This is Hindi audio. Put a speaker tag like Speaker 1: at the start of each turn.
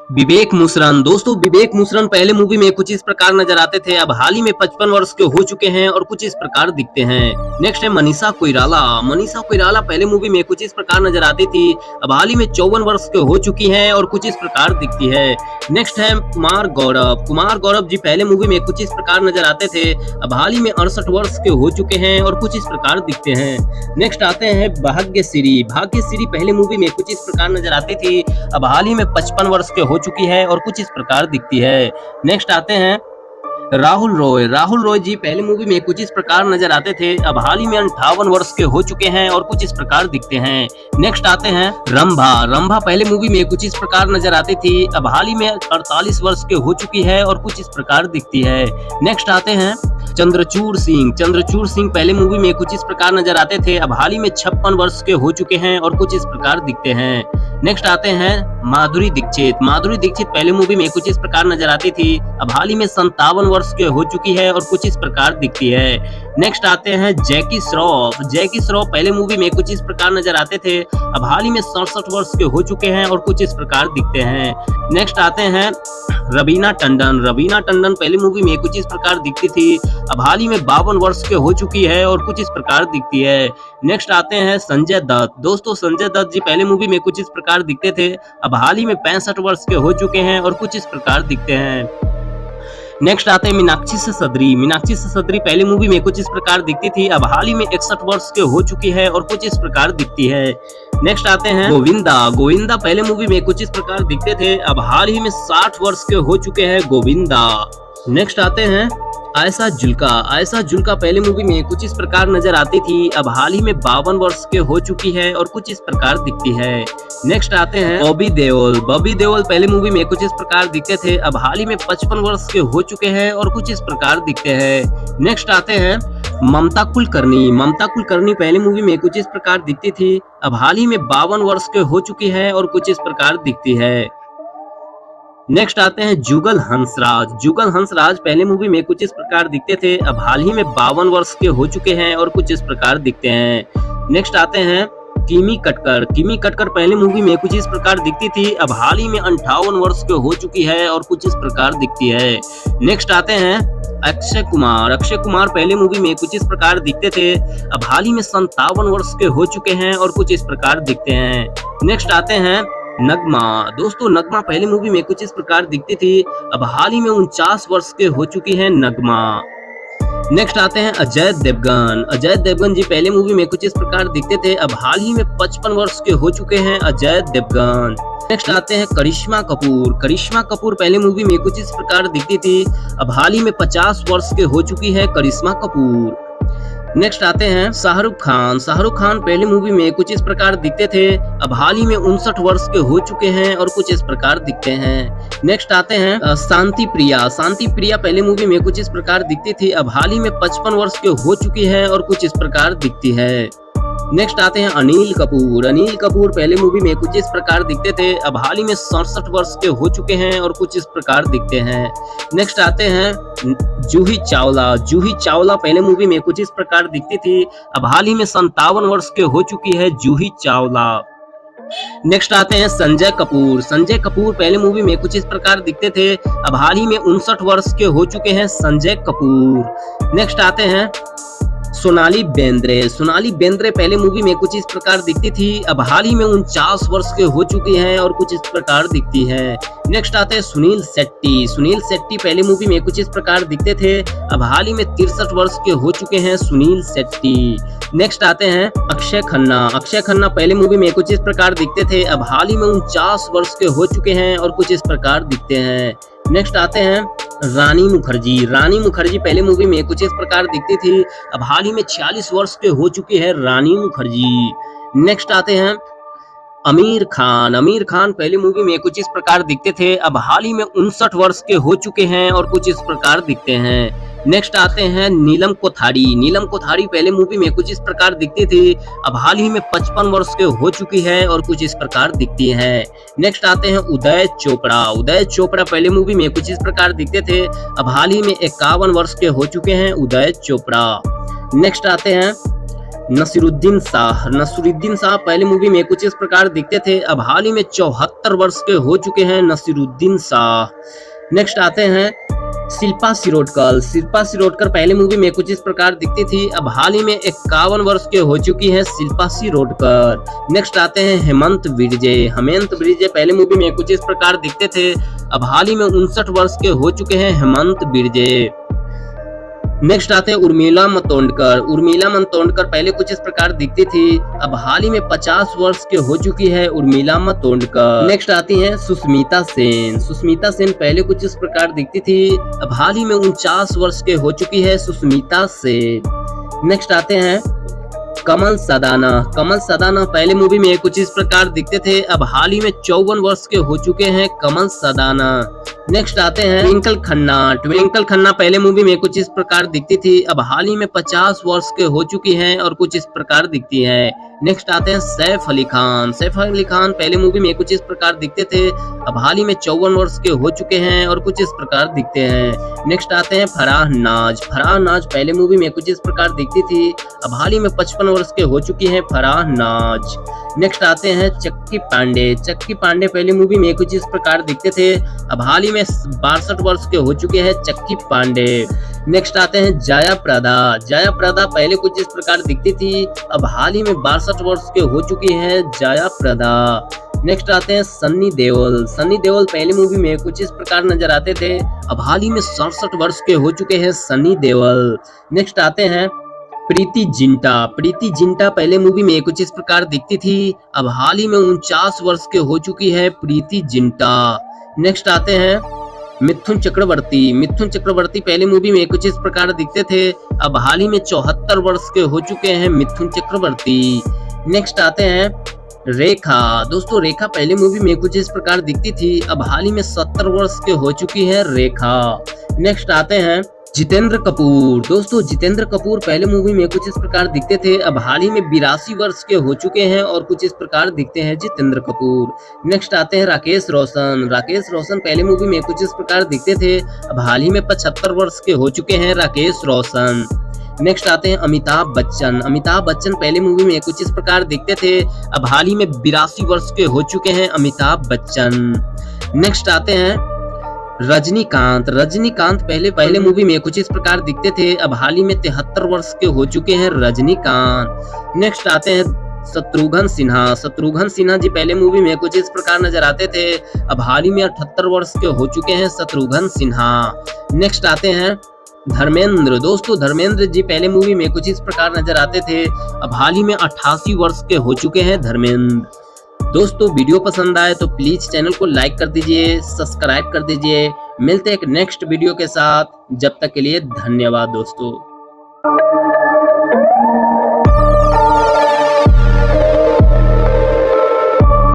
Speaker 1: विवेक मुसरन दोस्तों विवेक मुसरन पहले मूवी में कुछ इस प्रकार नजर आते थे, अब हाल ही में 55 वर्ष के हो चुके हैं और कुछ इस प्रकार दिखते हैं। नेक्स्ट है मनीषा कोइराला। मनीषा कोइराला पहले मूवी में कुछ इस प्रकार नजर आती थी, अब हाल ही में 54 वर्ष के हो चुकी हैं और कुछ इस प्रकार दिखती है। नेक्स्ट है कुमार गौरव। कुमार गौरव जी पहले मूवी में कुछ इस प्रकार नजर आते थे, अब हाल ही में 68 वर्ष के हो चुके हैं और कुछ इस प्रकार दिखते हैं। नेक्स्ट आते हैं भाग्यश्री। भाग्यश्री पहले मूवी में कुछ इस प्रकार नजर आती थी, अब हाल ही में 55 वर्ष के हो चुकी है और कुछ इस प्रकार दिखती है। नेक्स्ट आते हैं राहुल रॉय। राहुल रॉय जी पहले मूवी में कुछ इस प्रकार नजर आते थे, अब हाल ही में 58 वर्ष के हो चुके हैं और कुछ इस प्रकार दिखते हैं। नेक्स्ट आते हैं रंभा। रंभा पहले मूवी में कुछ इस प्रकार नजर आती थी, अब हाल ही में 48 वर्ष के हो चुकी है और कुछ इस प्रकार दिखती है। नेक्स्ट आते हैं चंद्रचूड़ सिंह। चंद्रचूड़ सिंह पहले मूवी में कुछ इस प्रकार नजर आते थे, अब हाल ही में 56 वर्ष के हो चुके हैं और कुछ इस प्रकार दिखते हैं। नेक्स्ट आते हैं माधुरी दीक्षित। माधुरी दीक्षित पहले मूवी में कुछ इस प्रकार नजर आती थी, अब हाल ही में 57 वर्ष के हो चुकी है और कुछ इस प्रकार दिखती है। नेक्स्ट आते हैं जैकी श्रॉफ। जैकी श्रॉफ पहले मूवी में कुछ इस प्रकार नजर आते थे, अब हाल ही में 67 वर्ष के हो चुके हैं और कुछ इस प्रकार दिखते हैं। नेक्स्ट आते हैं रवीना टंडन। रवीना टंडन पहले मूवी में कुछ इस प्रकार दिखती थी, अब हाल ही में 52 वर्ष के हो चुकी है और कुछ इस प्रकार दिखती है। नेक्स्ट आते हैं संजय दत्त। दोस्तों संजय दत्त जी पहले मूवी में कुछ इस प्रकार दिखते थे, अब हाल ही में 65 वर्ष के हो चुके हैं और कुछ इस प्रकार दिखते हैं। नेक्स्ट आते हैं मीनाक्षी ससोदरी। मीनाक्षी ससोदरी पहले मूवी में कुछ इस प्रकार दिखती थी, अब हाल ही में 61 वर्ष के हो चुकी है और कुछ इस प्रकार दिखती है। नेक्स्ट आते हैं गोविंदा। गोविंदा पहले मूवी में कुछ इस प्रकार दिखते थे, अब हाल ही में 60 वर्ष के हो चुके हैं गोविंदा। नेक्स्ट आते हैं आयशा जुल्का। आयशा जुल्का पहले मूवी में कुछ इस प्रकार नजर आती थी, अब हाल ही में 52 वर्ष के हो चुकी है और कुछ इस प्रकार दिखती है। नेक्स्ट आते हैं बॉबी देओल। बॉबी देओल पहले मूवी में कुछ इस प्रकार दिखते थे, अब हाल ही में 55 वर्ष के हो चुके हैं और कुछ इस प्रकार दिखते हैं। नेक्स्ट आते हैं ममता कुलकर्णी। ममता कुलकर्णी पहले मूवी में कुछ इस प्रकार दिखती थी, अब हाल ही में 52 वर्ष के हो चुकी है और कुछ इस प्रकार दिखती है। नेक्स्ट आते हैं जुगल हंसराज। जुगल हंसराज पहले मूवी में कुछ इस प्रकार दिखते थे, अब हाल ही में 52 वर्ष के हो चुके हैं और कुछ इस प्रकार दिखते हैं। नेक्स्ट आते हैं किमी कटकर। किमी कटकर पहले मूवी में कुछ इस प्रकार दिखती थी, अब हाल ही में 58 वर्ष के हो चुकी है और कुछ इस प्रकार दिखती है। नेक्स्ट आते हैं अक्षय कुमार। अक्षय कुमार पहले मूवी में कुछ इस प्रकार दिखते थे, अब हाल ही में 57 वर्ष के हो चुके हैं और कुछ इस प्रकार दिखते हैं। नेक्स्ट आते हैं नगमा। दोस्तों नगमा पहले मूवी में कुछ इस प्रकार दिखती थी, अब हाल ही में 49 वर्ष के हो चुकी है नगमा। नेक्स्ट आते हैं अजय देवगन। अजय देवगन जी पहले मूवी में कुछ इस प्रकार दिखते थे, अब हाल ही में 55 वर्ष के हो चुके हैं अजय देवगन। नेक्स्ट आते हैं करिश्मा कपूर। करिश्मा कपूर पहले मूवी में कुछ इस प्रकार दिखती थी, अब हाल ही में 50 वर्ष के हो चुकी है करिश्मा कपूर। नेक्स्ट आते हैं शाहरुख खान। शाहरुख खान पहले मूवी में कुछ इस प्रकार दिखते थे, अब हाल ही में 59 वर्ष के हो चुके हैं और कुछ इस प्रकार दिखते हैं। नेक्स्ट आते हैं शांति प्रिया। शांति प्रिया पहले मूवी में कुछ इस प्रकार दिखती थी, अब हाल ही में 55 वर्ष के हो चुकी है और कुछ इस प्रकार दिखती है। नेक्स्ट आते हैं अनिल कपूर। अनिल कपूर पहले मूवी में कुछ इस प्रकार दिखते थे, अब हाल ही में 67 वर्ष के हो चुके हैं और कुछ इस प्रकार दिखते हैं। नेक्स्ट आते हैं जूही चावला। जूही चावला पहले मूवी में कुछ इस प्रकार दिखती थी, अब हाल ही में 57 वर्ष के हो चुकी है जूही चावला। नेक्स्ट आते हैं संजय कपूर। संजय कपूर पहले मूवी में कुछ इस प्रकार दिखते थे, अब हाल ही में 59 वर्ष के हो चुके हैं संजय कपूर। नेक्स्ट आते हैं सोनाली बेंद्रे। सोनाली बेंद्रे पहले मूवी में कुछ इस प्रकार दिखती थी, अब हाल ही में 49 वर्ष के हो चुकी हैं और कुछ इस प्रकार दिखती है। नेक्स्ट आते हैं सुनील शेट्टी। सुनील शेट्टी पहले मूवी में कुछ इस प्रकार दिखते थे, अब हाल ही में 63 वर्ष के हो चुके हैं सुनील शेट्टी। नेक्स्ट आते हैं अक्षय खन्ना। अक्षय खन्ना पहले मूवी में कुछ इस प्रकार दिखते थे, अब हाल ही में 49 वर्ष के हो चुके हैं और कुछ इस प्रकार दिखते हैं। नेक्स्ट आते हैं रानी मुखर्जी। रानी मुखर्जी पहले मूवी में कुछ इस प्रकार दिखती थी, अब हाल ही में 46 वर्ष के हो चुकी है रानी मुखर्जी। नेक्स्ट आते हैं आमिर खान। आमिर खान पहले मूवी में कुछ इस प्रकार दिखते थे, अब हाल ही में 59 वर्ष के हो चुके हैं और कुछ इस प्रकार दिखते हैं। नेक्स्ट आते हैं नीलम कोठारी। नीलम कोठारी पहले मूवी में कुछ इस प्रकार दिखती थी, अब हाल ही में 55 वर्ष के हो चुकी है और कुछ इस प्रकार दिखती है। नेक्स्ट आते हैं उदय चोपड़ा। उदय चोपड़ा पहले मूवी में कुछ इस प्रकार दिखते थे, अब हाल ही में 51 वर्ष के हो चुके हैं उदय चोपड़ा। नेक्स्ट आते हैं नसीरुद्दीन शाह पहले मूवी में कुछ इस प्रकार दिखते थे, अब हाल ही में 74 वर्ष के हो चुके हैं नसीरुद्दीन शाह। नेक्स्ट आते हैं शिल्पा शिरोडकर पहले मूवी में कुछ इस प्रकार दिखती थी, अब हाल ही में 51 वर्ष के हो चुकी है शिल्पा शिरोडकर। नेक्स्ट आते हैं हेमंत बिरजे पहले मूवी में कुछ इस प्रकार दिखते थे, अब हाल ही में 59 वर्ष के हो चुके हैं हेमंत बिरजे। नेक्स्ट आते हैं उर्मिला मातोंडकर पहले कुछ इस प्रकार दिखती थी, अब हाल ही में 50 वर्ष के हो चुकी है उर्मिला मातोंडकर। नेक्स्ट आती हैं सुष्मिता सेन पहले कुछ इस प्रकार दिखती थी, अब हाल ही में 49 वर्ष के हो चुकी है सुष्मिता सेन। नेक्स्ट आते हैं कमल सदाना पहले मूवी में कुछ इस प्रकार दिखते थे, अब हाल ही में 54 वर्ष के हो चुके हैं कमल सदाना। नेक्स्ट आते हैं ट्विंकल खन्ना पहले मूवी में कुछ इस प्रकार दिखती थी, अब हाल ही में 50 वर्ष के हो चुकी हैं और कुछ इस प्रकार दिखती है। नेक्स्ट आते हैं सैफ अली खान पहले मूवी में कुछ इस प्रकार दिखते थे, अब हाल ही में 54 वर्ष के हो चुके हैं और कुछ इस प्रकार दिखते हैं। नेक्स्ट आते हैं फराह नाज पहले मूवी में कुछ इस प्रकार दिखती थी, अब हाल ही में 55 वर्ष के हो चुकी है फराह नाज। नेक्स्ट आते हैं चक्की पांडे पहले मूवी में कुछ इस प्रकार दिखते थे, अब हाल ही में 62 वर्ष के हो चुके हैं चक्की पांडे। नेक्स्ट आते हैं जया प्रदा पहले कुछ इस प्रकार दिखती थी, अब हाल ही में 62 वर्ष के हो चुकी है जया प्रदा। नेक्स्ट आते हैं सन्नी देओल पहले मूवी में कुछ इस प्रकार नजर आते थे, अब हाल ही में 67 वर्ष के हो चुके हैं सन्नी देओल। नेक्स्ट आते हैं प्रीति जिंटा पहले मूवी में कुछ इस प्रकार दिखती थी, अब हाल ही में 49 वर्ष के हो चुकी है प्रीति जिंटा। नेक्स्ट आते हैं मिथुन चक्रवर्ती पहले मूवी में कुछ इस प्रकार दिखते थे, अब हाल ही में 74 वर्ष के हो चुके हैं मिथुन चक्रवर्ती। नेक्स्ट आते हैं रेखा पहले मूवी में कुछ इस प्रकार दिखती थी, अब हाल ही में 70 वर्ष के हो चुकी है रेखा। नेक्स्ट आते हैं जितेंद्र कपूर पहले मूवी में कुछ इस प्रकार दिखते थे, अब हाल ही में 82 वर्ष के हो चुके हैं और कुछ इस प्रकार दिखते हैं जितेंद्र कपूर। नेक्स्ट आते हैं राकेश रोशन पहले मूवी में कुछ इस प्रकार दिखते थे, अब हाल ही में 75 वर्ष के हो चुके हैं राकेश रोशन। नेक्स्ट आते हैं अमिताभ बच्चन पहले मूवी में कुछ इस प्रकार दिखते थे, अब हाल ही में 82 वर्ष के हो चुके हैं अमिताभ बच्चन। नेक्स्ट आते हैं रजनीकांत पहले मूवी में कुछ इस प्रकार दिखते थे, अब हाल ही में 73 वर्ष के हो चुके हैं रजनीकांत। नेक्स्ट आते हैं शत्रुघ्न सिन्हा जी पहले मूवी में कुछ इस प्रकार नजर आते थे, अब हाल ही में 78 वर्ष के हो चुके हैं शत्रुघ्न सिन्हा। नेक्स्ट आते हैं धर्मेंद्र जी पहले मूवी में कुछ इस प्रकार नजर आते थे, अब हाल ही में 88 वर्ष के हो चुके हैं धर्मेंद्र। दोस्तों वीडियो पसंद आए तो प्लीज चैनल को लाइक कर दीजिए, सब्सक्राइब कर दीजिए। मिलते हैं एक नेक्स्ट वीडियो के साथ, जब तक के लिए धन्यवाद दोस्तों।